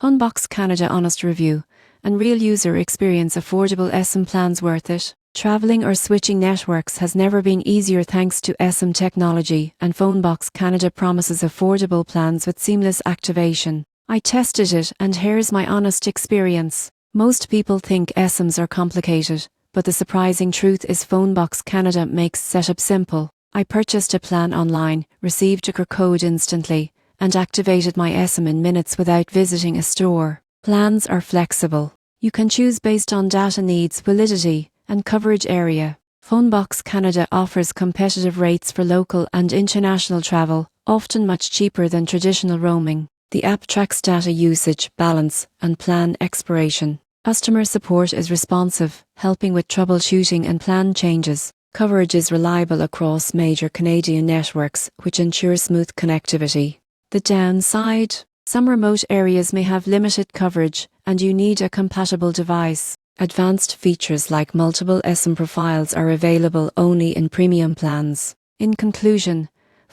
PhoneBox Canada Honest Review and Real User Experience. Affordable eSIM plans worth it? Traveling or switching networks has never been easier thanks to eSIM technology, and PhoneBox Canada promises affordable plans with seamless activation. I tested it and here's my honest experience. Most people think eSIMs are complicated, but the surprising truth is PhoneBox Canada makes setup simple. I purchased a plan online, received a QR code instantly, and activated my eSIM in minutes without visiting a store. Plans are flexible. You can choose based on data needs, validity, and coverage area. PhoneBox Canada offers competitive rates for local and international travel, often much cheaper than traditional roaming. The app tracks data usage, balance, and plan expiration. Customer support is responsive, helping with troubleshooting and plan changes. Coverage is reliable across major Canadian networks, which ensures smooth connectivity. The downside? Some remote areas may have limited coverage, and you need a compatible device. Advanced features like multiple eSIM profiles are available only in premium plans. In conclusion,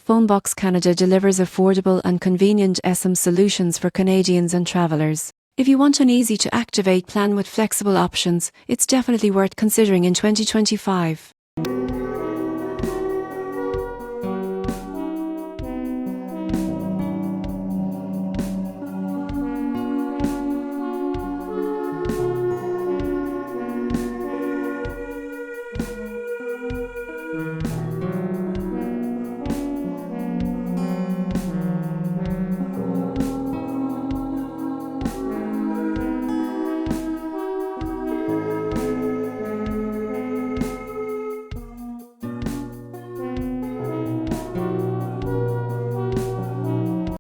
PhoneBox Canada delivers affordable and convenient eSIM solutions for Canadians and travelers. If you want an easy-to-activate plan with flexible options, it's definitely worth considering in 2025.